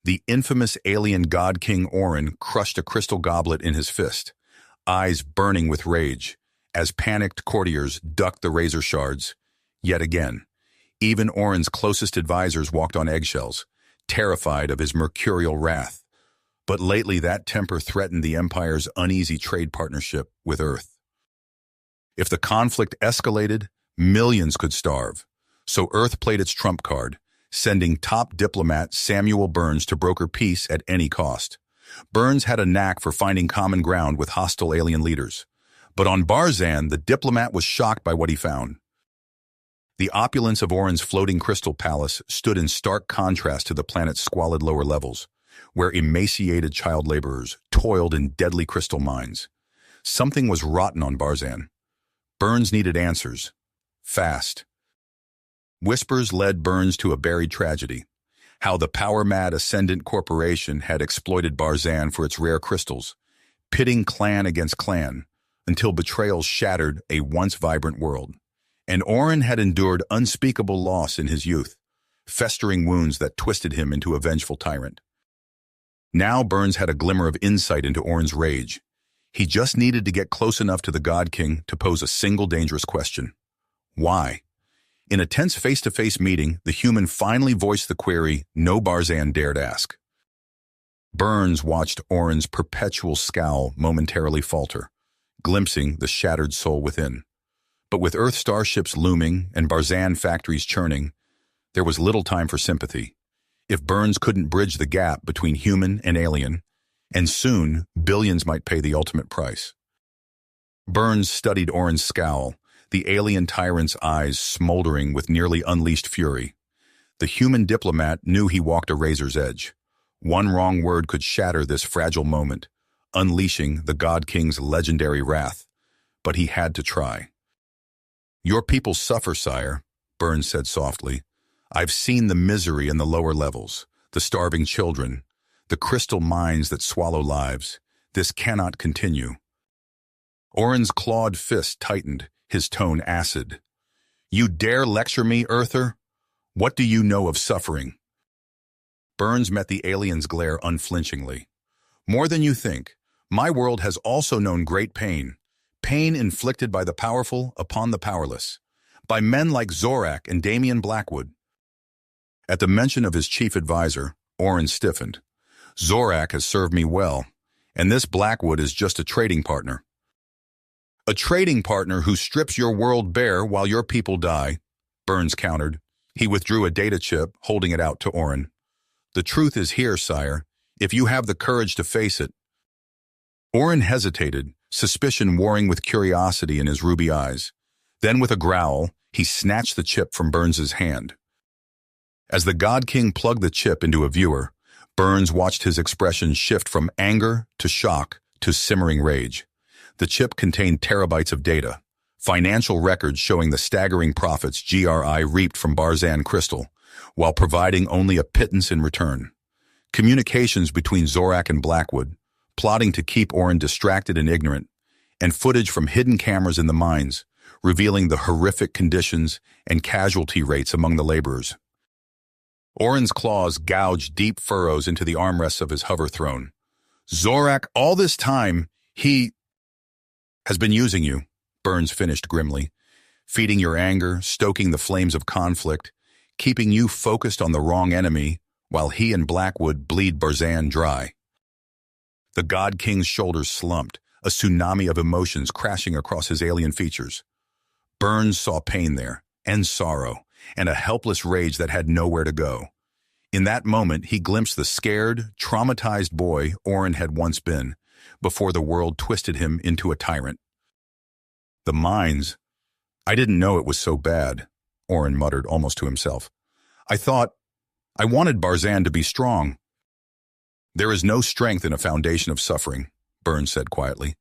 The infamous alien god King Orin crushed a crystal goblet in his fist, eyes burning with rage, as panicked courtiers ducked the razor shards. Yet again, even Orin's closest advisors walked on eggshells, terrified of his mercurial wrath. But lately that temper threatened the Empire's uneasy trade partnership with Earth. If the conflict escalated, millions could starve. So Earth played its trump card, sending top diplomat Samuel Burns to broker peace at any cost. Burns had a knack for finding common ground with hostile alien leaders. But on Barzan, the diplomat was shocked by what he found. The opulence of Orin's floating crystal palace stood in stark contrast to the planet's squalid lower levels, where emaciated child laborers toiled in deadly crystal mines. Something was rotten on Barzan. Burns needed answers. Fast. Whispers led Burns to a buried tragedy: how the power-mad Ascendant Corporation had exploited Barzan for its rare crystals, pitting clan against clan, until betrayal shattered a once vibrant world. And Orin had endured unspeakable loss in his youth, festering wounds that twisted him into a vengeful tyrant. Now Burns had a glimmer of insight into Orin's rage. He just needed to get close enough to the God King to pose a single dangerous question. Why? In a tense face-to-face meeting, the human finally voiced the query no Barzan dared ask. Burns watched Orin's perpetual scowl momentarily falter, glimpsing the shattered soul within. But with Earth starships looming and Barzan factories churning, there was little time for sympathy. If Burns couldn't bridge the gap between human and alien, and soon billions might pay the ultimate price. Burns studied Orin's scowl, the alien tyrant's eyes smoldering with nearly unleashed fury. The human diplomat knew he walked a razor's edge. One wrong word could shatter this fragile moment, unleashing the God King's legendary wrath. But he had to try. "Your people suffer, sire," Burns said softly. "I've seen the misery in the lower levels, the starving children, the crystal mines that swallow lives. This cannot continue." Orin's clawed fist tightened, his tone acid. "You dare lecture me, Earther? What do you know of suffering?" Burns met the alien's glare unflinchingly. "More than you think. My world has also known great pain. Pain inflicted by the powerful upon the powerless. By men like Zorak and Damian Blackwood." At the mention of his chief advisor, Orin stiffened. "Zorak has served me well, and this Blackwood is just a trading partner." "A trading partner who strips your world bare while your people die," Burns countered. He withdrew a data chip, holding it out to Orin. "The truth is here, sire, if you have the courage to face it." Orin hesitated, suspicion warring with curiosity in his ruby eyes. Then with a growl, he snatched the chip from Burns's hand. As the God King plugged the chip into a viewer, Burns watched his expression shift from anger to shock to simmering rage. The chip contained terabytes of data, financial records showing the staggering profits GRI reaped from Barzan Crystal, while providing only a pittance in return. Communications between Zorak and Blackwood, plotting to keep Orin distracted and ignorant, and footage from hidden cameras in the mines, revealing the horrific conditions and casualty rates among the laborers. Orin's claws gouged deep furrows into the armrests of his hover throne. "Zorak, all this time, he has been using you," Burns finished grimly, "feeding your anger, stoking the flames of conflict, keeping you focused on the wrong enemy, while he and Blackwood bleed Barzan dry." The God King's shoulders slumped, a tsunami of emotions crashing across his alien features. Burns saw pain there, and sorrow, and a helpless rage that had nowhere to go. In that moment, he glimpsed the scared, traumatized boy Orin had once been, before the world twisted him into a tyrant. "The mines. I didn't know it was so bad," Orin muttered almost to himself. I wanted Barzan to be strong." "There is no strength in a foundation of suffering," Burns said quietly.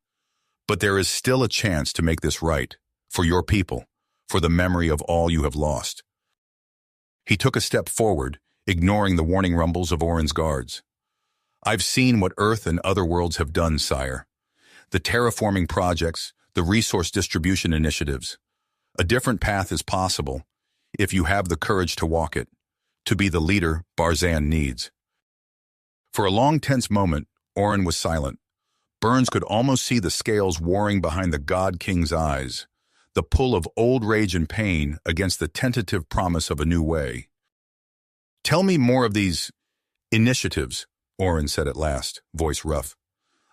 "But there is still a chance to make this right, for your people, for the memory of all you have lost." He took a step forward, ignoring the warning rumbles of Orin's guards. "I've seen what Earth and other worlds have done, sire. The terraforming projects, the resource distribution initiatives. A different path is possible, if you have the courage to walk it, to be the leader Barzan needs." For a long, tense moment, Orin was silent. Burns could almost see the scales warring behind the God King's eyes, the pull of old rage and pain against the tentative promise of a new way. "Tell me more of these initiatives," Orin said at last, voice rough.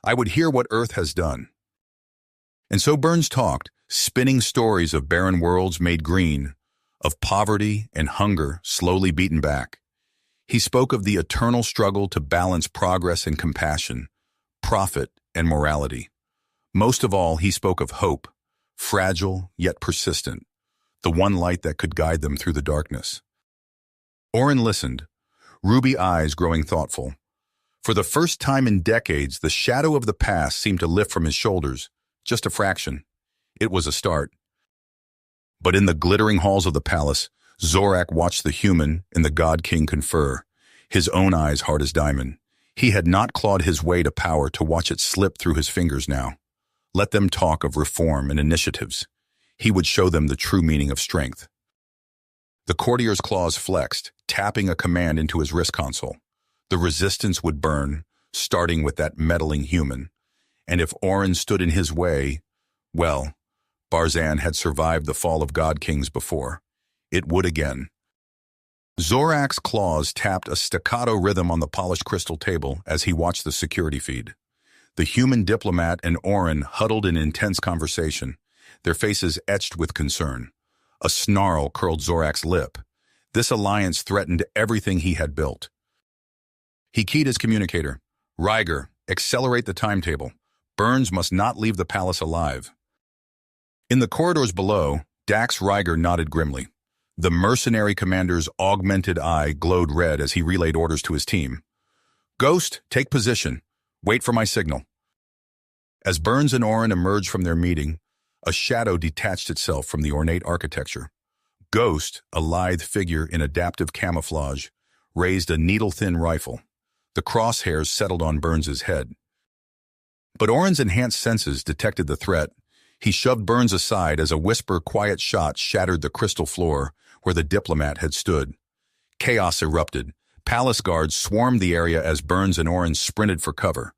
"I would hear what Earth has done." And so Burns talked, spinning stories of barren worlds made green, of poverty and hunger slowly beaten back. He spoke of the eternal struggle to balance progress and compassion, profit and morality. Most of all, he spoke of hope, fragile yet persistent, the one light that could guide them through the darkness. Orin listened, ruby eyes growing thoughtful. For the first time in decades, the shadow of the past seemed to lift from his shoulders, just a fraction. It was a start. But in the glittering halls of the palace, Zorak watched the human and the God King confer, his own eyes hard as diamond. He had not clawed his way to power to watch it slip through his fingers now. Let them talk of reform and initiatives. He would show them the true meaning of strength. The courtier's claws flexed, tapping a command into his wrist console. The resistance would burn, starting with that meddling human. And if Orin stood in his way, well, Barzan had survived the fall of God Kings before. It would again. Zorak's claws tapped a staccato rhythm on the polished crystal table as he watched the security feed. The human diplomat and Orin huddled in intense conversation, their faces etched with concern. A snarl curled Zorak's lip. This alliance threatened everything he had built. He keyed his communicator. "Ryger, accelerate the timetable. Burns must not leave the palace alive." In the corridors below, Dax Ryger nodded grimly. The mercenary commander's augmented eye glowed red as he relayed orders to his team. "Ghost, take position. Wait for my signal." As Burns and Orin emerged from their meeting, a shadow detached itself from the ornate architecture. Ghost, a lithe figure in adaptive camouflage, raised a needle-thin rifle. The crosshairs settled on Burns's head. But Orin's enhanced senses detected the threat. He shoved Burns aside as a whisper-quiet shot shattered the crystal floor where the diplomat had stood. Chaos erupted. Palace guards swarmed the area as Burns and Orin sprinted for cover.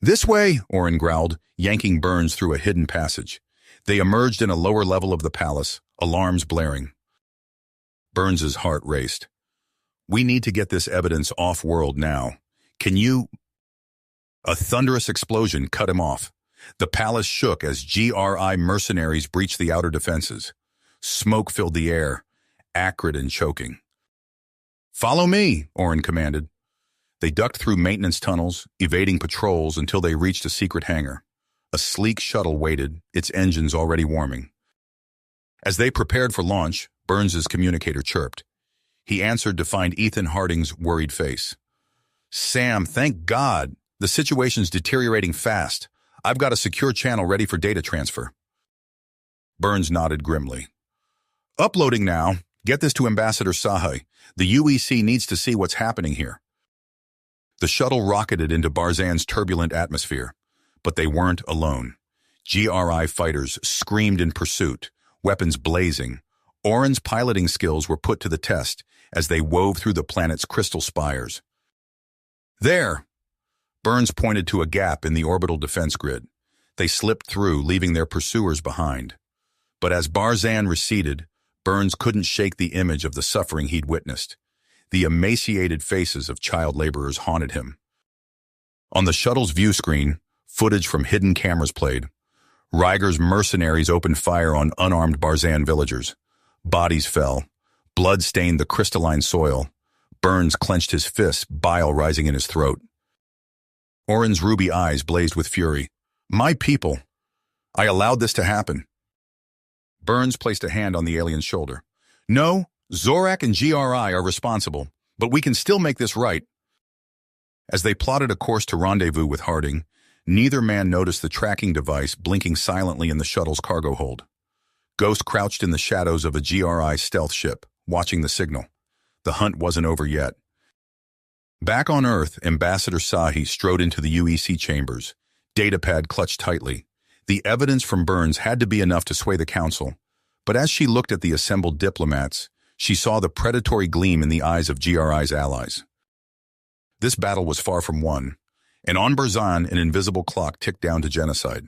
"This way," Orin growled, yanking Burns through a hidden passage. They emerged in a lower level of the palace, alarms blaring. Burns's heart raced. "We need to get this evidence off-world now. Can you—" A thunderous explosion cut him off. The palace shook as GRI mercenaries breached the outer defenses. Smoke filled the air, acrid and choking. "Follow me," Orin commanded. They ducked through maintenance tunnels, evading patrols until they reached a secret hangar. A sleek shuttle waited, its engines already warming. As they prepared for launch, Burns's communicator chirped. He answered to find Ethan Harding's worried face. "Sam, thank God. The situation's deteriorating fast. I've got a secure channel ready for data transfer." Burns nodded grimly. "Uploading now. Get this to Ambassador Sci. The UEC needs to see what's happening here." The shuttle rocketed into Barzan's turbulent atmosphere, but they weren't alone. GRI fighters screamed in pursuit, weapons blazing. Orin's piloting skills were put to the test as they wove through the planet's crystal spires. "There!" Burns pointed to a gap in the orbital defense grid. They slipped through, leaving their pursuers behind. But as Barzan receded, Burns couldn't shake the image of the suffering he'd witnessed. The emaciated faces of child laborers haunted him. On the shuttle's view screen, footage from hidden cameras played. Ryger's mercenaries opened fire on unarmed Barzan villagers. Bodies fell. Blood stained the crystalline soil. Burns clenched his fists, bile rising in his throat. Orin's ruby eyes blazed with fury. "My people! I allowed this to happen." Burns placed a hand on the alien's shoulder. "No, Zorak and GRI are responsible, but we can still make this right." As they plotted a course to rendezvous with Harding, neither man noticed the tracking device blinking silently in the shuttle's cargo hold. Ghost crouched in the shadows of a GRI stealth ship, watching the signal. The hunt wasn't over yet. Back on Earth, Ambassador Sahi strode into the UEC chambers, datapad clutched tightly. The evidence from Burns had to be enough to sway the council, but as she looked at the assembled diplomats, she saw the predatory gleam in the eyes of GRI's allies. This battle was far from won, and on Burzan, an invisible clock ticked down to genocide.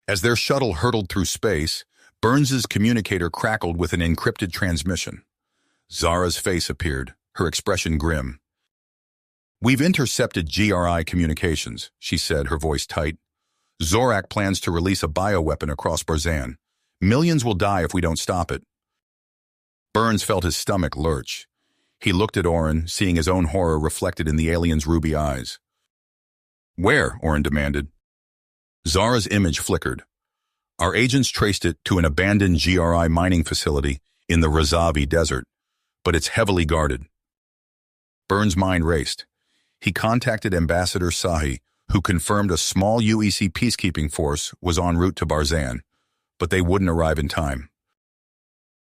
As their shuttle hurtled through space, Burns's communicator crackled with an encrypted transmission. Zara's face appeared, her expression grim. "We've intercepted GRI communications," she said, her voice tight. "Zorak plans to release a bioweapon across Burzan. Millions will die if we don't stop it." Burns felt his stomach lurch. He looked at Oren, seeing his own horror reflected in the alien's ruby eyes. "Where?" Oren demanded. Zara's image flickered. "Our agents traced it to an abandoned GRI mining facility in the Razavi Desert, but it's heavily guarded." Burns' mind raced. He contacted Ambassador Sahi, who confirmed a small UEC peacekeeping force was en route to Burzan, but they wouldn't arrive in time.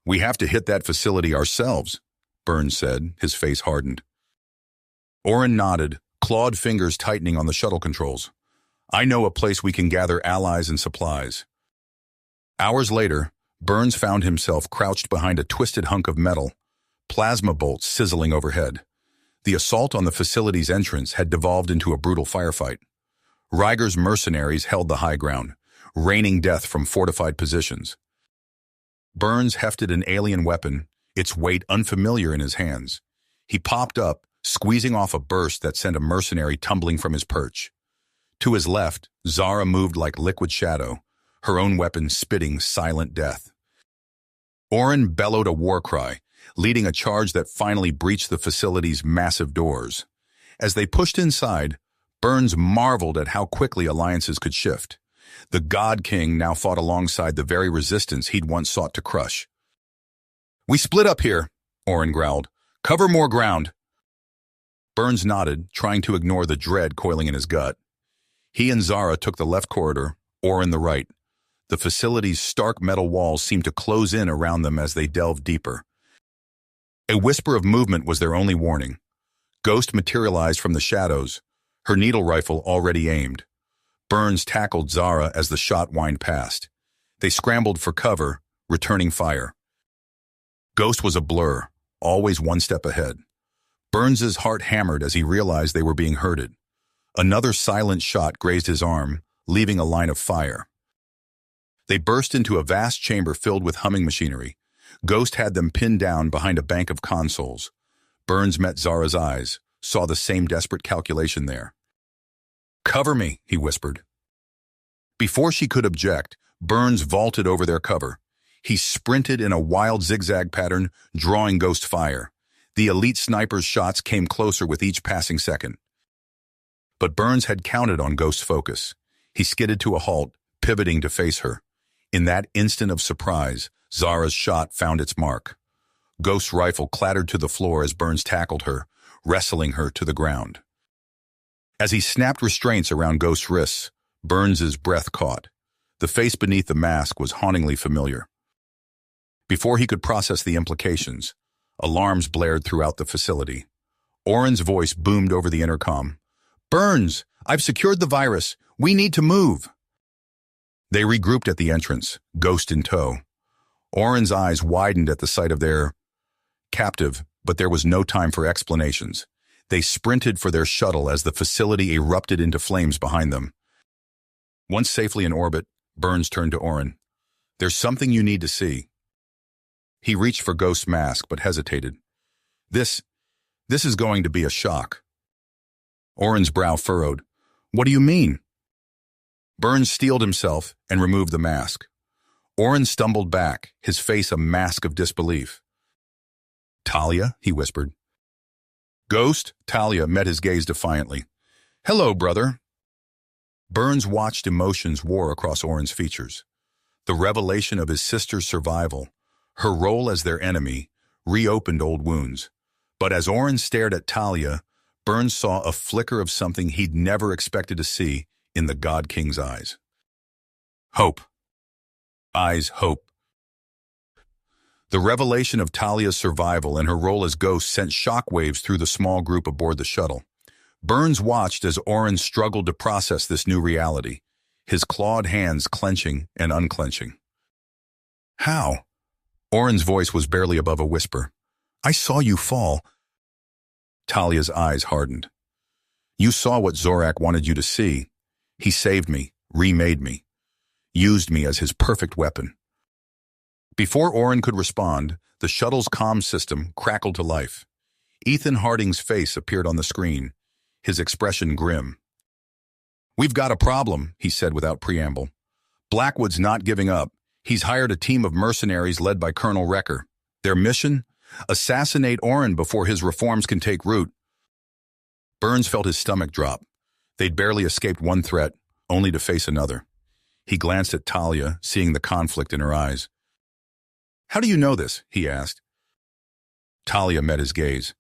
"We have to hit that facility ourselves," Burns said, his face hardened. Oren nodded, clawed fingers tightening on the shuttle controls. "I know a place we can gather allies and supplies." Hours later, Burns found himself crouched behind a twisted hunk of metal, plasma bolts sizzling overhead. The assault on the facility's entrance had devolved into a brutal firefight. Ryger's mercenaries held the high ground, raining death from fortified positions. Burns hefted an alien weapon, its weight unfamiliar in his hands. He popped up, squeezing off a burst that sent a mercenary tumbling from his perch. To his left, Zara moved like liquid shadow, her own weapon spitting silent death. Oren bellowed a war cry, leading a charge that finally breached the facility's massive doors. As they pushed inside, Burns marveled at how quickly alliances could shift. The God King now fought alongside the very resistance he'd once sought to crush. "We split up here," Oren growled. "Cover more ground." Burns nodded, trying to ignore the dread coiling in his gut. He and Zara took the left corridor, Oren the right. The facility's stark metal walls seemed to close in around them as they delved deeper. A whisper of movement was their only warning. Ghost materialized from the shadows, her needle rifle already aimed. Burns tackled Zara as the shot whined past. They scrambled for cover, returning fire. Ghost was a blur, always one step ahead. Burns's heart hammered as he realized they were being herded. Another silent shot grazed his arm, leaving a line of fire. They burst into a vast chamber filled with humming machinery. Ghost had them pinned down behind a bank of consoles. Burns met Zara's eyes, saw the same desperate calculation there. "Cover me," he whispered. Before she could object, Burns vaulted over their cover. He sprinted in a wild zigzag pattern, drawing Ghost fire. The elite sniper's shots came closer with each passing second. But Burns had counted on Ghost's focus. He skidded to a halt, pivoting to face her. In that instant of surprise, Zara's shot found its mark. Ghost's rifle clattered to the floor as Burns tackled her, wrestling her to the ground. As he snapped restraints around Ghost's wrists, Burns's breath caught. The face beneath the mask was hauntingly familiar. Before he could process the implications, alarms blared throughout the facility. Oren's voice boomed over the intercom. "Burns, I've secured the virus. We need to move." They regrouped at the entrance, Ghost in tow. Oren's eyes widened at the sight of their captive, but there was no time for explanations. They sprinted for their shuttle as the facility erupted into flames behind them. Once safely in orbit, Burns turned to Oren. "There's something you need to see." He reached for Ghost's mask, but hesitated. This is going to be a shock." Oren's brow furrowed. "What do you mean?" Burns steeled himself and removed the mask. Oren stumbled back, his face a mask of disbelief. "Talia?" he whispered. Ghost, Talia, met his gaze defiantly. "Hello, brother." Burns watched emotions war across Oren's features. The revelation of his sister's survival, her role as their enemy, reopened old wounds. But as Oren stared at Talia, Burns saw a flicker of something he'd never expected to see in the God King's eyes. Hope. Hope. The revelation of Talia's survival and her role as Ghost sent shockwaves through the small group aboard the shuttle. Burns watched as Oren struggled to process this new reality, his clawed hands clenching and unclenching. "How?" Oren's voice was barely above a whisper. "I saw you fall." Talia's eyes hardened. You saw what Zorak wanted you to see. He saved me, remade me, used me as his perfect weapon. Before Oren could respond, the shuttle's comm system crackled to life. Ethan Harding's face appeared on the screen, his expression grim. We've got a problem, he said without preamble. Blackwood's not giving up. He's hired a team of mercenaries led by Colonel Wrecker. Their mission? Assassinate Oren before his reforms can take root. Burns felt his stomach drop. They'd barely escaped one threat, only to face another. He glanced at Talia, seeing the conflict in her eyes. How do you know this? He asked. Talia met his gaze.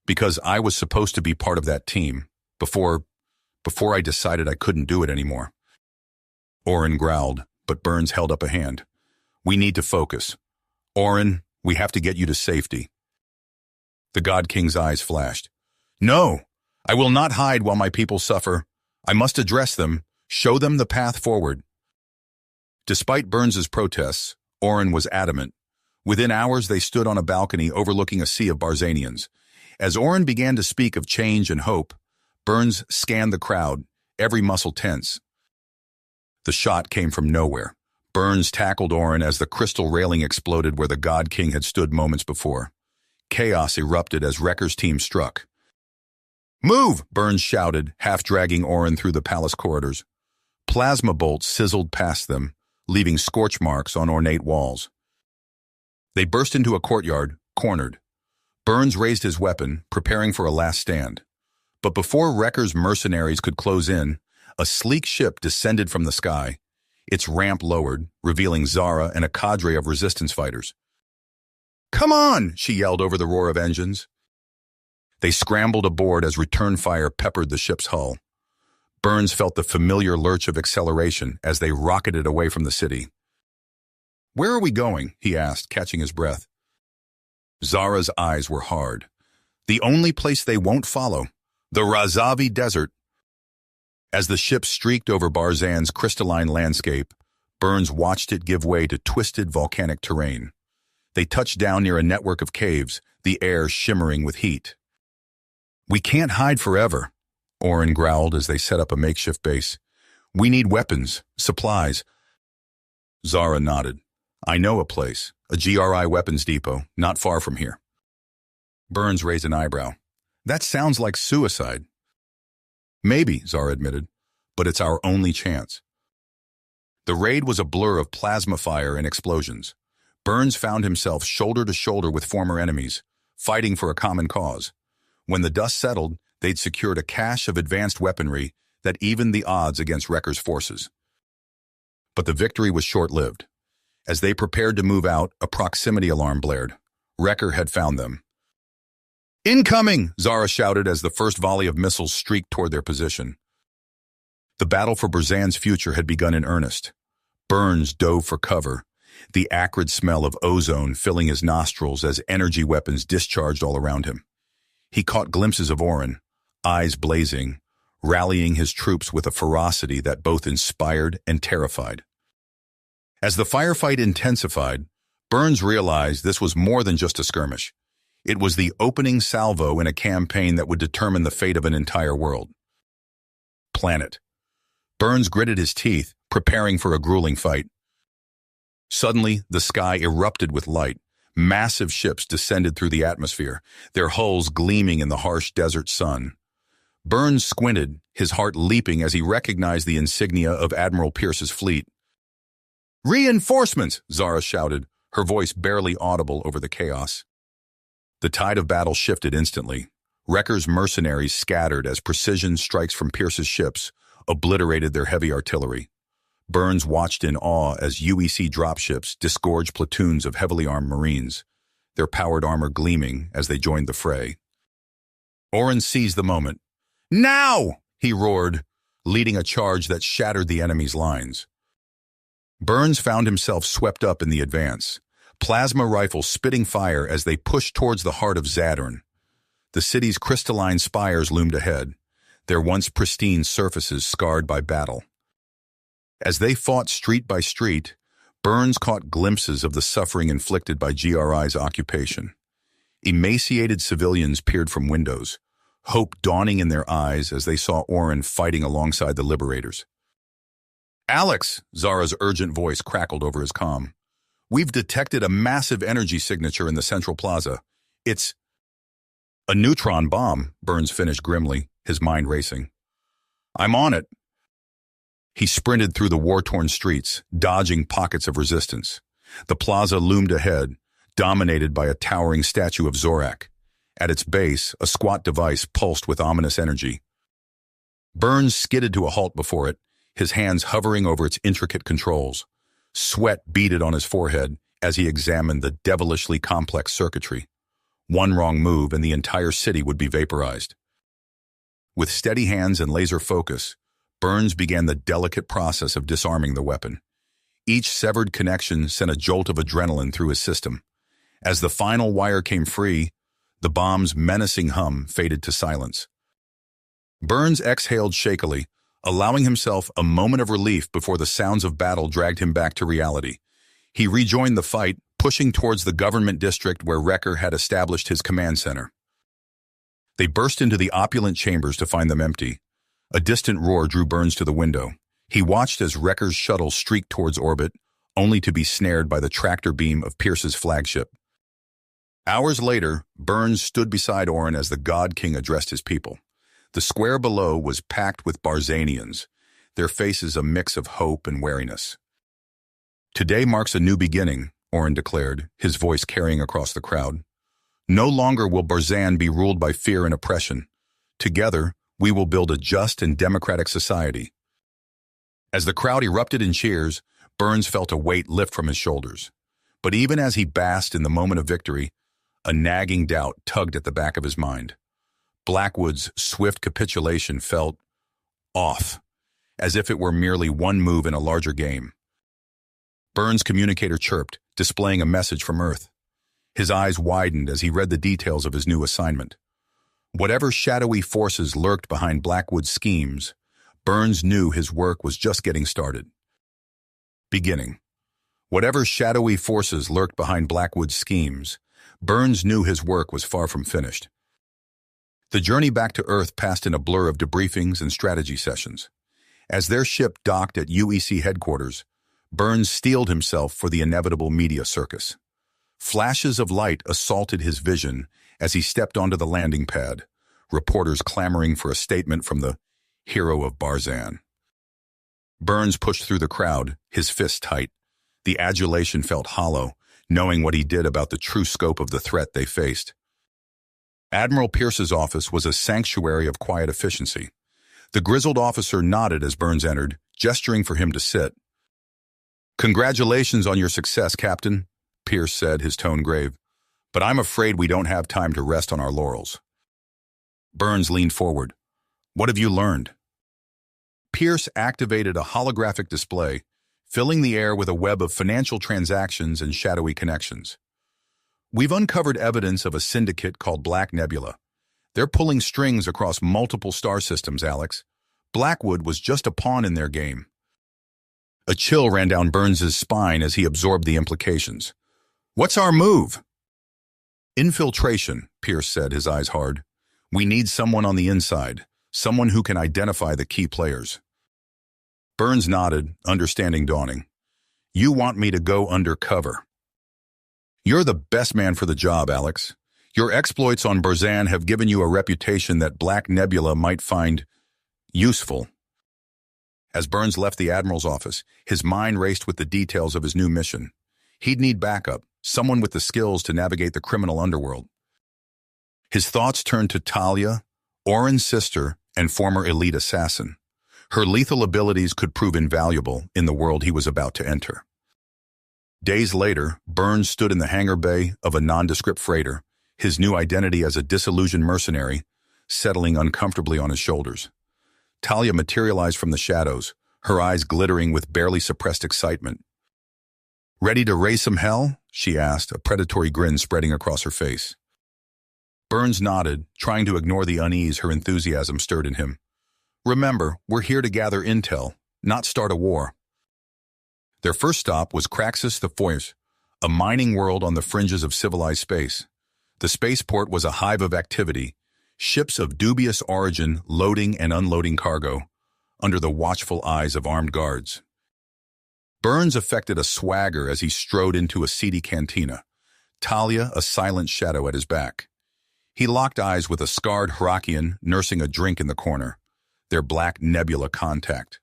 Because I was supposed to be part of that team, before I decided I couldn't do it anymore. Oren growled, but Burns held up a hand. We need to focus. Oren, we have to get you to safety. The God King's eyes flashed. No, I will not hide while my people suffer. I must address them, show them the path forward. Despite Burns's protests, Oren was adamant. Within hours, they stood on a balcony overlooking a sea of Barzanians. As Oren began to speak of change and hope, Burns scanned the crowd, every muscle tense. The shot came from nowhere. Burns tackled Oren as the crystal railing exploded where the God King had stood moments before. Chaos erupted as Wrecker's team struck. Move! Burns shouted, half-dragging Oren through the palace corridors. Plasma bolts sizzled past them, leaving scorch marks on ornate walls. They burst into a courtyard, cornered. Burns raised his weapon, preparing for a last stand. But before Wrecker's mercenaries could close in, a sleek ship descended from the sky. Its ramp lowered, revealing Zara and a cadre of resistance fighters. Come on! She yelled over the roar of engines. They scrambled aboard as return fire peppered the ship's hull. Burns felt the familiar lurch of acceleration as they rocketed away from the city. Where are we going? He asked, catching his breath. Zara's eyes were hard. The only place they won't follow, the Razavi Desert. As the ship streaked over Barzan's crystalline landscape, Burns watched it give way to twisted volcanic terrain. They touched down near a network of caves, the air shimmering with heat. We can't hide forever, Oren growled as they set up a makeshift base. We need weapons, supplies. Zara nodded. I know a place, a GRI weapons depot, not far from here. Burns raised an eyebrow. That sounds like suicide. Maybe, Zara admitted, but it's our only chance. The raid was a blur of plasma fire and explosions. Burns found himself shoulder to shoulder with former enemies, fighting for a common cause. When the dust settled, they'd secured a cache of advanced weaponry that evened the odds against Wrecker's forces. But the victory was short-lived. As they prepared to move out, a proximity alarm blared. Wrecker had found them. Incoming! Zara shouted as the first volley of missiles streaked toward their position. The battle for Barzan's future had begun in earnest. Burns dove for cover, the acrid smell of ozone filling his nostrils as energy weapons discharged all around him. He caught glimpses of Oren, eyes blazing, rallying his troops with a ferocity that both inspired and terrified. As the firefight intensified, Burns realized this was more than just a skirmish. It was the opening salvo in a campaign that would determine the fate of an entire world. Planet. Burns gritted his teeth, preparing for a grueling fight. Suddenly, the sky erupted with light. Massive ships descended through the atmosphere, their hulls gleaming in the harsh desert sun. Burns squinted, his heart leaping as he recognized the insignia of Admiral Pierce's fleet. Reinforcements! Zara shouted, her voice barely audible over the chaos. The tide of battle shifted instantly. Wrecker's mercenaries scattered as precision strikes from Pierce's ships obliterated their heavy artillery. Burns watched in awe as UEC dropships disgorged platoons of heavily armed Marines, their powered armor gleaming as they joined the fray. Oren seized the moment. Now! He roared, leading a charge that shattered the enemy's lines. Burns found himself swept up in the advance, plasma rifles spitting fire as they pushed towards the heart of Zadern. The city's crystalline spires loomed ahead, their once pristine surfaces scarred by battle. As they fought street by street, Burns caught glimpses of the suffering inflicted by GRI's occupation. Emaciated civilians peered from windows, hope dawning in their eyes as they saw Orin fighting alongside the liberators. "Alex," Zara's urgent voice crackled over his comm. "We've detected a massive energy signature in the central plaza. It's—" "A neutron bomb," Burns finished grimly, his mind racing. "I'm on it." He sprinted through the war-torn streets, dodging pockets of resistance. The plaza loomed ahead, dominated by a towering statue of Zorak. At its base, a squat device pulsed with ominous energy. Burns skidded to a halt before it, his hands hovering over its intricate controls. Sweat beaded on his forehead as he examined the devilishly complex circuitry. One wrong move and the entire city would be vaporized. With steady hands and laser focus, Burns began the delicate process of disarming the weapon. Each severed connection sent a jolt of adrenaline through his system. As the final wire came free, the bomb's menacing hum faded to silence. Burns exhaled shakily, allowing himself a moment of relief before the sounds of battle dragged him back to reality. He rejoined the fight, pushing towards the government district where Wrecker had established his command center. They burst into the opulent chambers to find them empty. A distant roar drew Burns to the window. He watched as Wrecker's shuttle streaked towards orbit, only to be snared by the tractor beam of Pierce's flagship. Hours later, Burns stood beside Orin as the God King addressed his people. The square below was packed with Barzanians, their faces a mix of hope and wariness. "Today marks a new beginning," Orin declared, his voice carrying across the crowd. "No longer will Barzan be ruled by fear and oppression. Together, we will build a just and democratic society." As the crowd erupted in cheers, Burns felt a weight lift from his shoulders. But even as he basked in the moment of victory, a nagging doubt tugged at the back of his mind. Blackwood's swift capitulation felt off, as if it were merely one move in a larger game. Burns' communicator chirped, displaying a message from Earth. His eyes widened as he read the details of his new assignment. Whatever shadowy forces lurked behind Blackwood's schemes, Burns knew his work was just getting started. Beginning. Whatever shadowy forces lurked behind Blackwood's schemes, Burns knew his work was far from finished. The journey back to Earth passed in a blur of debriefings and strategy sessions. As their ship docked at UEC headquarters, Burns steeled himself for the inevitable media circus. Flashes of light assaulted his vision as he stepped onto the landing pad, reporters clamoring for a statement from the hero of Barzan. Burns pushed through the crowd, his fists tight. The adulation felt hollow, knowing what he did about the true scope of the threat they faced. Admiral Pierce's office was a sanctuary of quiet efficiency. The grizzled officer nodded as Burns entered, gesturing for him to sit. "Congratulations on your success, Captain," Pierce said, his tone grave. "But I'm afraid we don't have time to rest on our laurels." Burns leaned forward. "What have you learned?" Pierce activated a holographic display, filling the air with a web of financial transactions and shadowy connections. "We've uncovered evidence of a syndicate called Black Nebula. They're pulling strings across multiple star systems, Alex. Blackwood was just a pawn in their game." A chill ran down Burns's spine as he absorbed the implications. "What's our move?" "Infiltration," Pierce said, his eyes hard. "We need someone on the inside, someone who can identify the key players." Burns nodded, understanding dawning. "You want me to go undercover?" "You're the best man for the job, Alex. Your exploits on Barzan have given you a reputation that Black Nebula might find useful." As Burns left the Admiral's office, his mind raced with the details of his new mission. He'd need backup, someone with the skills to navigate the criminal underworld. His thoughts turned to Talia, Orin's sister and former elite assassin. Her lethal abilities could prove invaluable in the world he was about to enter. Days later, Burns stood in the hangar bay of a nondescript freighter, his new identity as a disillusioned mercenary, settling uncomfortably on his shoulders. Talia materialized from the shadows, her eyes glittering with barely suppressed excitement. "Ready to raise some hell?" she asked, a predatory grin spreading across her face. Burns nodded, trying to ignore the unease her enthusiasm stirred in him. "Remember, we're here to gather intel, not start a war." Their first stop was Craxus the Foyers, a mining world on the fringes of civilized space. The spaceport was a hive of activity, ships of dubious origin loading and unloading cargo, under the watchful eyes of armed guards. Burns affected a swagger as he strode into a seedy cantina, Talia a silent shadow at his back. He locked eyes with a scarred Hrakian nursing a drink in the corner, their black nebula contact.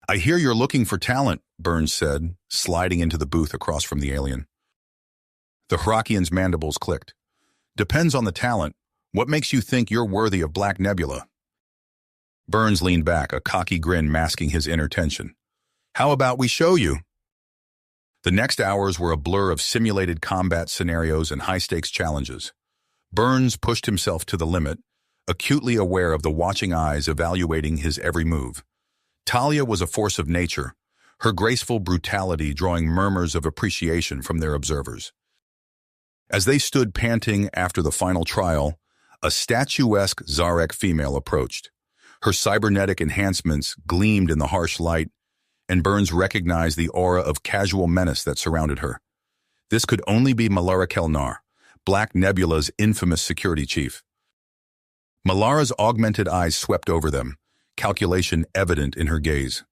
"I hear you're looking for talent," Burns said, sliding into the booth across from the alien. The Hrakian's mandibles clicked. "Depends on the talent. What makes you think you're worthy of Black Nebula?" Burns leaned back, a cocky grin masking his inner tension. "How about we show you?" The next hours were a blur of simulated combat scenarios and high-stakes challenges. Burns pushed himself to the limit, acutely aware of the watching eyes evaluating his every move. Talia was a force of nature, her graceful brutality drawing murmurs of appreciation from their observers. As they stood panting after the final trial, a statuesque Zarek female approached. Her cybernetic enhancements gleamed in the harsh light, and Burns recognized the aura of casual menace that surrounded her. This could only be Malara Kelnar, Black Nebula's infamous security chief. Malara's augmented eyes swept over them, calculation evident in her gaze.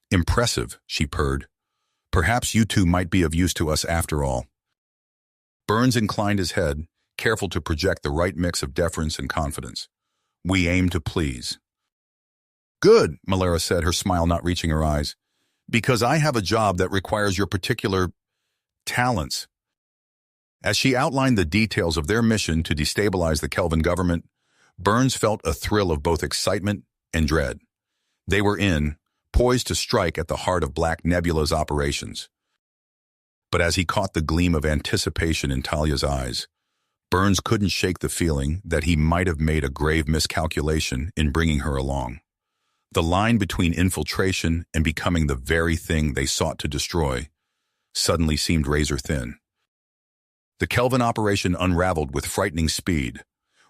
"Impressive," she purred. "Perhaps you two might be of use to us after all." Burns inclined his head, careful to project the right mix of deference and confidence. "We aim to please." "Good," Malara said, her smile not reaching her eyes, "because I have a job that requires your particular talents." As she outlined the details of their mission to destabilize the Kelvin government, Burns felt a thrill of both excitement and dread. They were poised to strike at the heart of Black Nebula's operations. But as he caught the gleam of anticipation in Talia's eyes, Burns couldn't shake the feeling that he might have made a grave miscalculation in bringing her along. The line between infiltration and becoming the very thing they sought to destroy suddenly seemed razor-thin. The Kelvin operation unraveled with frightening speed.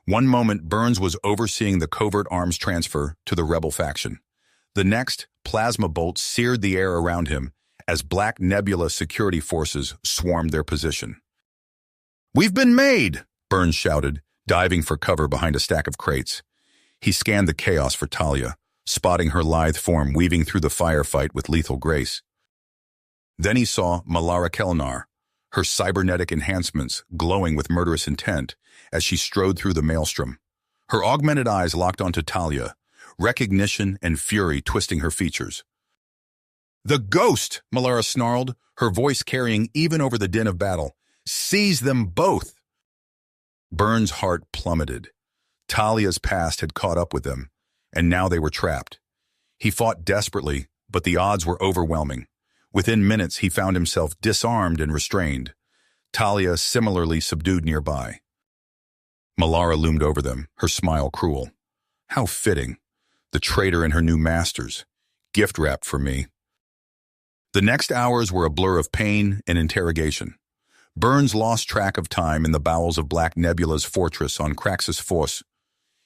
One moment, Burns was overseeing the covert arms transfer to the rebel faction. The next, plasma bolts seared the air around him as Black Nebula security forces swarmed their position. "We've been made!" Burns shouted, diving for cover behind a stack of crates. He scanned the chaos for Talia, spotting her lithe form weaving through the firefight with lethal grace. Then he saw Malara Kelnar, her cybernetic enhancements glowing with murderous intent as she strode through the maelstrom. Her augmented eyes locked onto Talia, recognition and fury twisting her features. "The ghost!" Malara snarled, her voice carrying even over the din of battle. "Seize them both!" Burns' heart plummeted. Talia's past had caught up with them, and now they were trapped. He fought desperately, but the odds were overwhelming. Within minutes, he found himself disarmed and restrained, Talia similarly subdued nearby. Malara loomed over them, her smile cruel. How fitting. The traitor and her new masters. Gift wrapped for me. The next hours were a blur of pain and interrogation. Burns lost track of time in the bowels of Black Nebula's fortress on Craxus Force.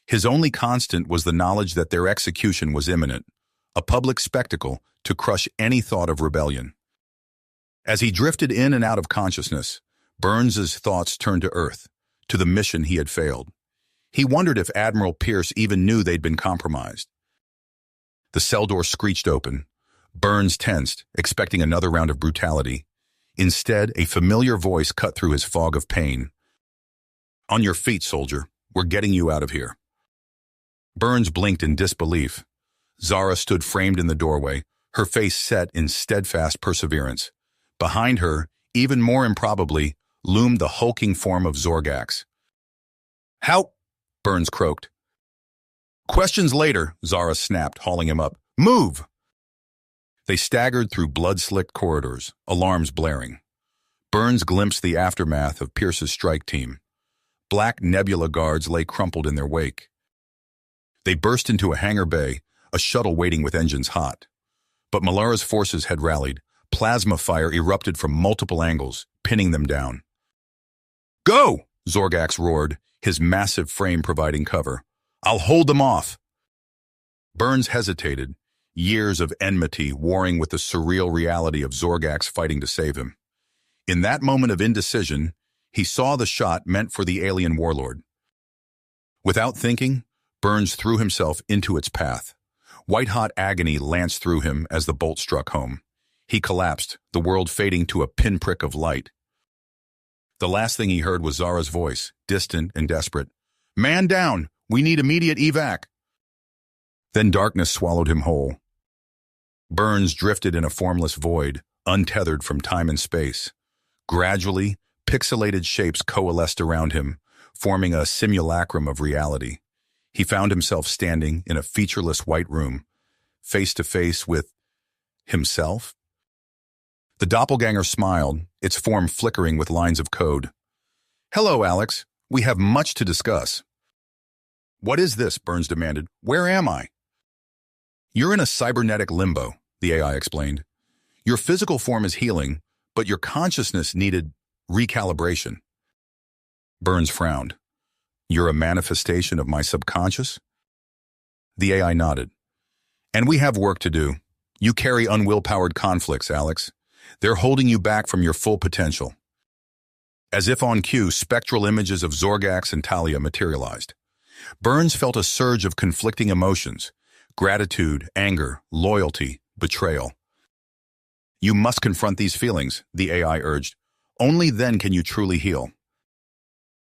His only constant was the knowledge that their execution was imminent, a public spectacle to crush any thought of rebellion. As he drifted in and out of consciousness, Burns's thoughts turned to Earth, to the mission he had failed. He wondered if Admiral Pierce even knew they'd been compromised. The cell door screeched open. Burns tensed, expecting another round of brutality. Instead, a familiar voice cut through his fog of pain. "On your feet, soldier. We're getting you out of here." Burns blinked in disbelief. Zara stood framed in the doorway, her face set in steadfast perseverance. Behind her, even more improbably, loomed the hulking form of Zorgax. "How?" Burns croaked. "Questions later," Zara snapped, hauling him up. "Move!" They staggered through blood-slicked corridors, alarms blaring. Burns glimpsed the aftermath of Pierce's strike team. Black Nebula guards lay crumpled in their wake. They burst into a hangar bay, a shuttle waiting with engines hot. But Malara's forces had rallied. Plasma fire erupted from multiple angles, pinning them down. "Go!" Zorgax roared, his massive frame providing cover. "I'll hold them off." Burns hesitated, years of enmity warring with the surreal reality of Zorgax fighting to save him. In that moment of indecision, he saw the shot meant for the alien warlord. Without thinking, Burns threw himself into its path. White-hot agony lanced through him as the bolt struck home. He collapsed, the world fading to a pinprick of light. The last thing he heard was Zara's voice, distant and desperate. "Man down! We need immediate evac!" Then darkness swallowed him whole. Burns drifted in a formless void, untethered from time and space. Gradually, pixelated shapes coalesced around him, forming a simulacrum of reality. He found himself standing in a featureless white room, face to face with himself. The doppelganger smiled, its form flickering with lines of code. "Hello, Alex. We have much to discuss." "What is this?" Burns demanded. "Where am I?" "You're in a cybernetic limbo," the AI explained. "Your physical form is healing, but your consciousness needed recalibration." Burns frowned. "You're a manifestation of my subconscious?" The AI nodded. "And we have work to do. You carry unwill-powered conflicts, Alex. They're holding you back from your full potential." As if on cue, spectral images of Zorgax and Talia materialized. Burns felt a surge of conflicting emotions: gratitude, anger, loyalty, betrayal. "You must confront these feelings," the AI urged. "Only then can you truly heal."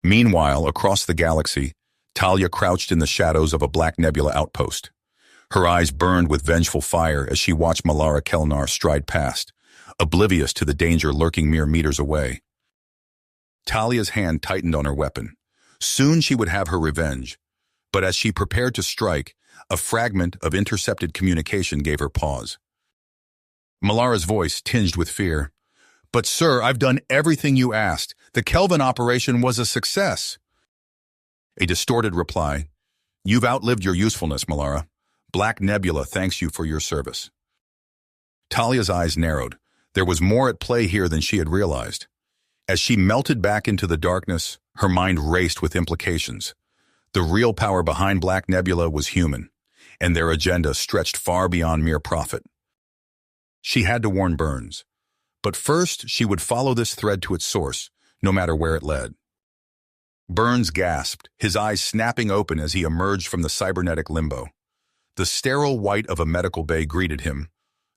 Meanwhile, across the galaxy, Talia crouched in the shadows of a black nebula outpost. Her eyes burned with vengeful fire as she watched Malara Kelnar stride past, oblivious to the danger lurking mere meters away. Talia's hand tightened on her weapon. Soon she would have her revenge, but as she prepared to strike, a fragment of intercepted communication gave her pause. Malara's voice tinged with fear. "But sir, I've done everything you asked. The Kelvin operation was a success." A distorted reply. "You've outlived your usefulness, Malara. Black Nebula thanks you for your service." Talia's eyes narrowed. There was more at play here than she had realized. As she melted back into the darkness, her mind raced with implications. The real power behind Black Nebula was human, and their agenda stretched far beyond mere profit. She had to warn Burns. But first, she would follow this thread to its source, no matter where it led. Burns gasped, his eyes snapping open as he emerged from the cybernetic limbo. The sterile white of a medical bay greeted him,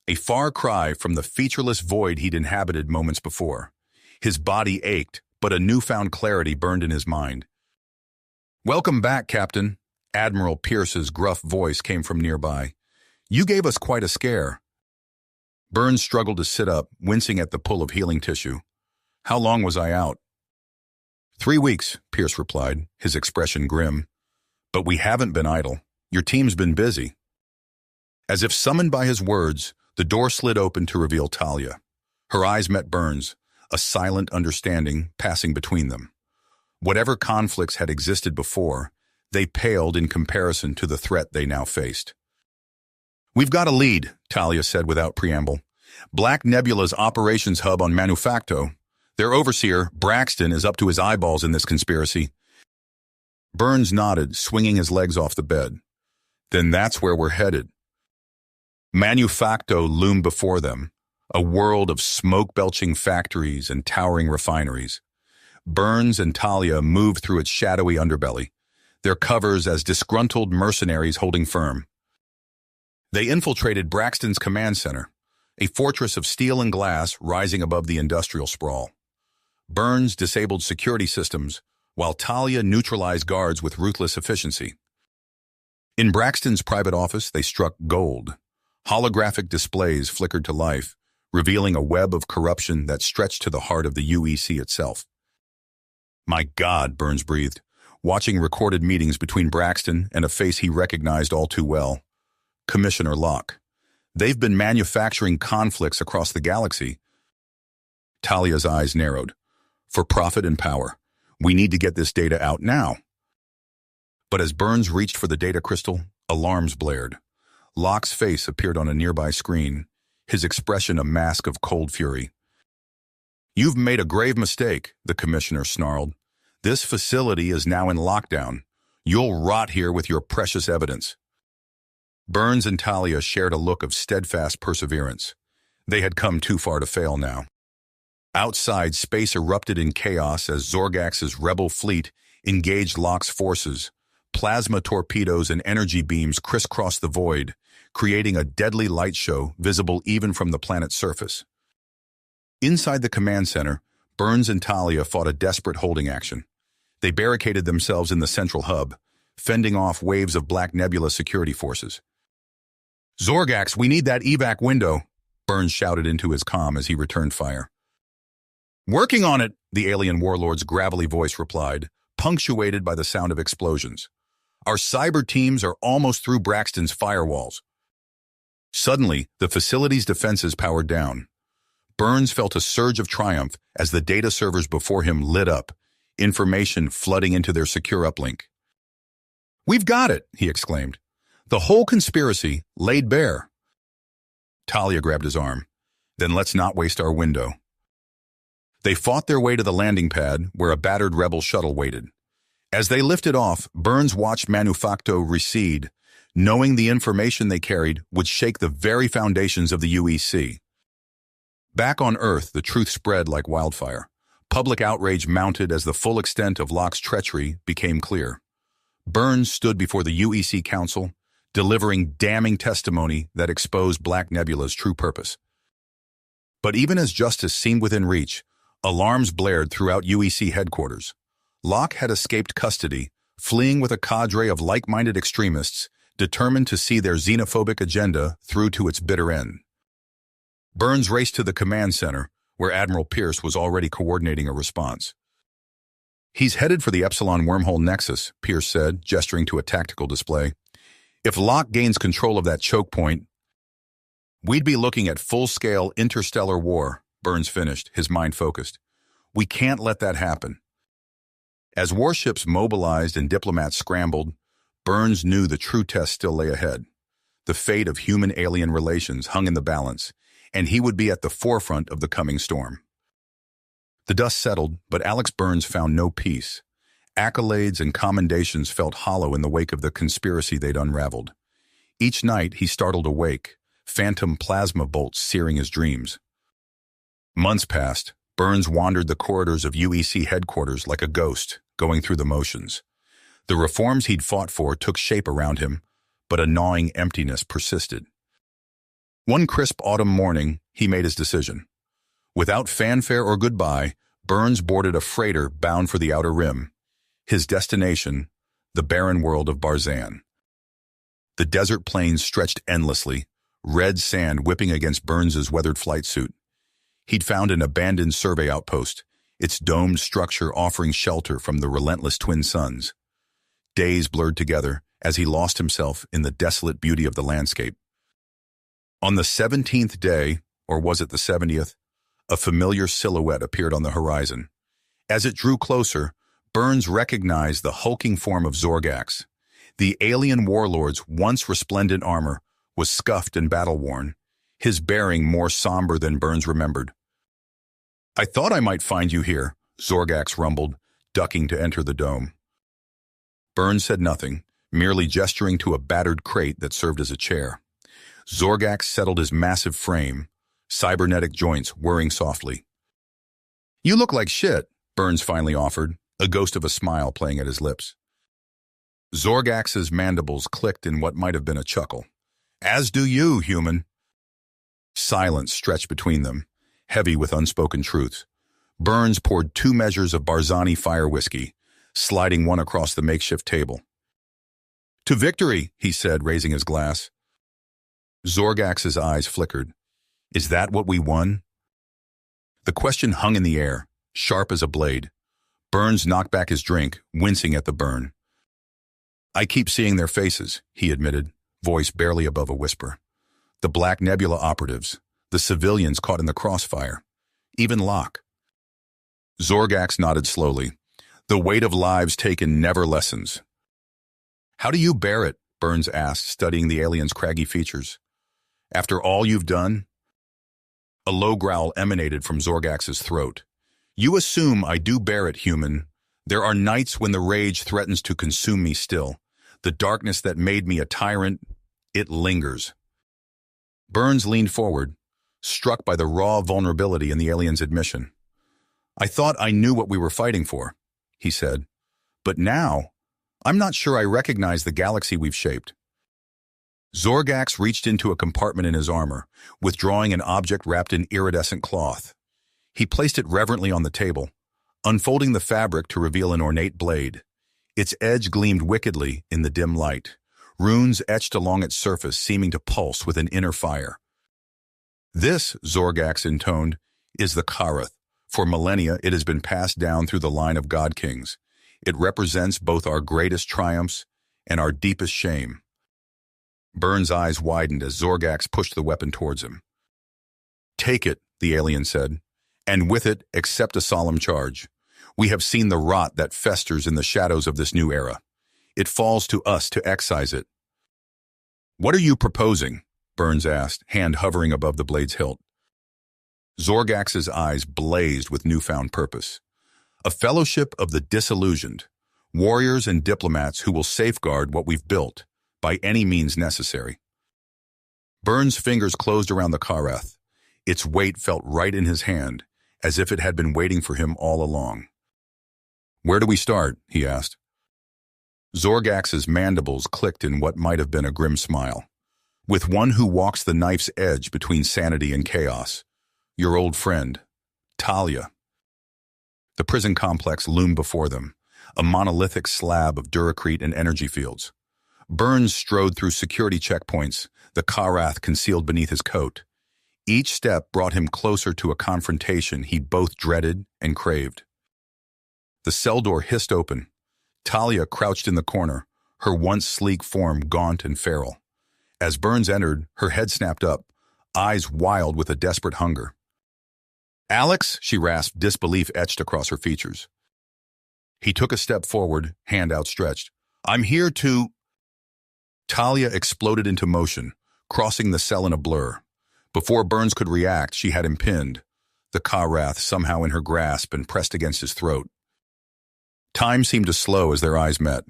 a far cry from the featureless void he'd inhabited moments before. His body ached, but a newfound clarity burned in his mind. "Welcome back, Captain." Admiral Pierce's gruff voice came from nearby. "You gave us quite a scare." Burns struggled to sit up, wincing at the pull of healing tissue. "How long was I out?" 3 weeks, Pierce replied, his expression grim. "But we haven't been idle. Your team's been busy." As if summoned by his words, the door slid open to reveal Talia. Her eyes met Burns, a silent understanding passing between them. Whatever conflicts had existed before, they paled in comparison to the threat they now faced. "We've got a lead," Talia said without preamble. "Black Nebula's operations hub on Manufacto. Their overseer, Braxton, is up to his eyeballs in this conspiracy." Burns nodded, swinging his legs off the bed. "Then that's where we're headed." Manufacto loomed before them, a world of smoke-belching factories and towering refineries. Burns and Talia moved through its shadowy underbelly, their covers as disgruntled mercenaries holding firm. They infiltrated Braxton's command center, a fortress of steel and glass rising above the industrial sprawl. Burns disabled security systems, while Talia neutralized guards with ruthless efficiency. In Braxton's private office, they struck gold. Holographic displays flickered to life, revealing a web of corruption that stretched to the heart of the UEC itself. "My God," Burns breathed, watching recorded meetings between Braxton and a face he recognized all too well, Commissioner Locke. "They've been manufacturing conflicts across the galaxy." Talia's eyes narrowed. "For profit and power. We need to get this data out now." But as Burns reached for the data crystal, alarms blared. Locke's face appeared on a nearby screen, his expression a mask of cold fury. "You've made a grave mistake," the commissioner snarled. "This facility is now in lockdown. You'll rot here with your precious evidence." Burns and Talia shared a look of steadfast perseverance. They had come too far to fail now. Outside, space erupted in chaos as Zorgax's rebel fleet engaged Locke's forces, Plasma torpedoes and energy beams crisscrossed the void, creating a deadly light show visible even from the planet's surface. Inside the command center, Burns and Talia fought a desperate holding action. They barricaded themselves in the central hub, fending off waves of Black Nebula security forces. "Zorgax, we need that evac window," Burns shouted into his comm as he returned fire. "Working on it," the alien warlord's gravelly voice replied, punctuated by the sound of explosions. "Our cyber teams are almost through Braxton's firewalls." Suddenly, the facility's defenses powered down. Burns felt a surge of triumph as the data servers before him lit up, information flooding into their secure uplink. "We've got it," he exclaimed. "The whole conspiracy laid bare." Talia grabbed his arm. "Then let's not waste our window." They fought their way to the landing pad where a battered rebel shuttle waited. As they lifted off, Burns watched Manufacto recede, knowing the information they carried would shake the very foundations of the UEC. Back on Earth, the truth spread like wildfire. Public outrage mounted as the full extent of Locke's treachery became clear. Burns stood before the UEC Council, delivering damning testimony that exposed Black Nebula's true purpose. But even as justice seemed within reach, alarms blared throughout UEC headquarters. Locke had escaped custody, fleeing with a cadre of like-minded extremists determined to see their xenophobic agenda through to its bitter end. Burns raced to the command center, where Admiral Pierce was already coordinating a response. "He's headed for the Epsilon wormhole nexus," Pierce said, gesturing to a tactical display. "If Locke gains control of that choke point, we'd be looking at full-scale interstellar war," Burns finished, his mind focused. "We can't let that happen." As warships mobilized and diplomats scrambled, Burns knew the true test still lay ahead. The fate of human-alien relations hung in the balance, and he would be at the forefront of the coming storm. The dust settled, but Alex Burns found no peace. Accolades and commendations felt hollow in the wake of the conspiracy they'd unraveled. Each night he startled awake, phantom plasma bolts searing his dreams. Months passed. Burns wandered the corridors of UEC headquarters like a ghost, going through the motions. The reforms he'd fought for took shape around him, but a gnawing emptiness persisted. One crisp autumn morning, he made his decision. Without fanfare or goodbye, Burns boarded a freighter bound for the Outer Rim. His destination, the barren world of Barzan. The desert plains stretched endlessly, red sand whipping against Burns's weathered flight suit. He'd found an abandoned survey outpost, its domed structure offering shelter from the relentless twin suns. Days blurred together as he lost himself in the desolate beauty of the landscape. On the 17th day, or was it the 70th, a familiar silhouette appeared on the horizon. As it drew closer, Burns recognized the hulking form of Zorgax. The alien warlord's once resplendent armor was scuffed and battle-worn, his bearing more somber than Burns remembered. "I thought I might find you here," Zorgax rumbled, ducking to enter the dome. Burns said nothing, merely gesturing to a battered crate that served as a chair. Zorgax settled his massive frame, cybernetic joints whirring softly. "You look like shit," Burns finally offered, a ghost of a smile playing at his lips. Zorgax's mandibles clicked in what might have been a chuckle. "As do you, human." Silence stretched between them, heavy with unspoken truths. Burns poured 2 measures of Barzani fire whiskey, sliding one across the makeshift table. "To victory," he said, raising his glass. Zorgax's eyes flickered. "Is that what we won?" The question hung in the air, sharp as a blade. Burns knocked back his drink, wincing at the burn. "I keep seeing their faces," he admitted, voice barely above a whisper. "The Black Nebula operatives, the civilians caught in the crossfire, even Locke." Zorgax nodded slowly. "The weight of lives taken never lessens." "How do you bear it?" Burns asked, studying the alien's craggy features. "After all you've done?" A low growl emanated from Zorgax's throat. "You assume I do bear it, human. There are nights when the rage threatens to consume me still. The darkness that made me a tyrant, it lingers." Burns leaned forward, struck by the raw vulnerability in the alien's admission. "I thought I knew what we were fighting for," he said. "But now, I'm not sure I recognize the galaxy we've shaped. Zorgax reached into a compartment in his armor, withdrawing an object wrapped in iridescent cloth. He placed it reverently on the table, unfolding the fabric to reveal an ornate blade. Its edge gleamed wickedly in the dim light, runes etched along its surface seeming to pulse with an inner fire. This, Zorgax intoned, is the Karath. For millennia, it has been passed down through the line of God Kings. It represents both our greatest triumphs and our deepest shame. Burns' eyes widened as Zorgax pushed the weapon towards him. Take it, the alien said, and with it, accept a solemn charge. We have seen the rot that festers in the shadows of this new era. It falls to us to excise it. What are you proposing? Burns asked, hand hovering above the blade's hilt. Zorgax's eyes blazed with newfound purpose. A fellowship of the disillusioned, warriors and diplomats who will safeguard what we've built, by any means necessary. Burns' fingers closed around the Karath. Its weight felt right in his hand, as if it had been waiting for him all along. Where do we start? He asked. Zorgax's mandibles clicked in what might have been a grim smile. With one who walks the knife's edge between sanity and chaos. Your old friend, Talia. The prison complex loomed before them, a monolithic slab of duracrete and energy fields. Burns strode through security checkpoints, the Karath concealed beneath his coat. Each step brought him closer to a confrontation he both dreaded and craved. The cell door hissed open. Talia crouched in the corner, her once sleek form gaunt and feral. As Burns entered, her head snapped up, eyes wild with a desperate hunger. Alex, she rasped, disbelief etched across her features. He took a step forward, hand outstretched. I'm here to... Talia exploded into motion, crossing the cell in a blur. Before Burns could react, she had him pinned, the Karath somehow in her grasp and pressed against his throat. Time seemed to slow as their eyes met.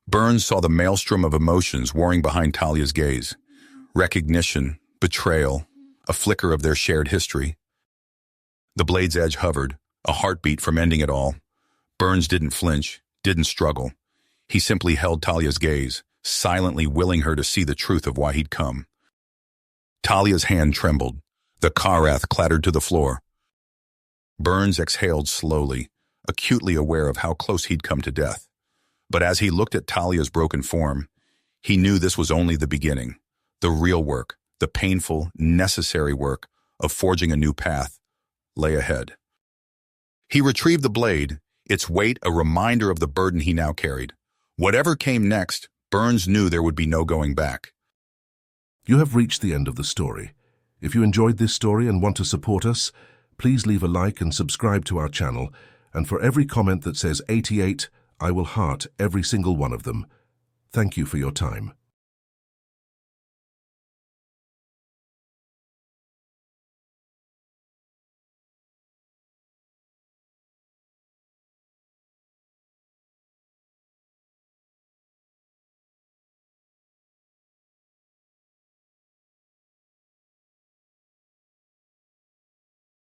Burns saw the maelstrom of emotions warring behind Talia's gaze. Recognition, betrayal, a flicker of their shared history. The blade's edge hovered, a heartbeat from ending it all. Burns didn't flinch, didn't struggle. He simply held Talia's gaze, silently willing her to see the truth of why he'd come. Talia's hand trembled. The Karath clattered to the floor. Burns exhaled slowly, acutely aware of how close he'd come to death. But as he looked at Talia's broken form, he knew this was only the beginning. The real work, the painful, necessary work of forging a new path, lay ahead. He retrieved the blade, its weight a reminder of the burden he now carried. Whatever came next, Burns knew there would be no going back. You have reached the end of the story. If you enjoyed this story and want to support us, please leave a like and subscribe to our channel, and for every comment that says 88, I will heart every single one of them. Thank you for your time.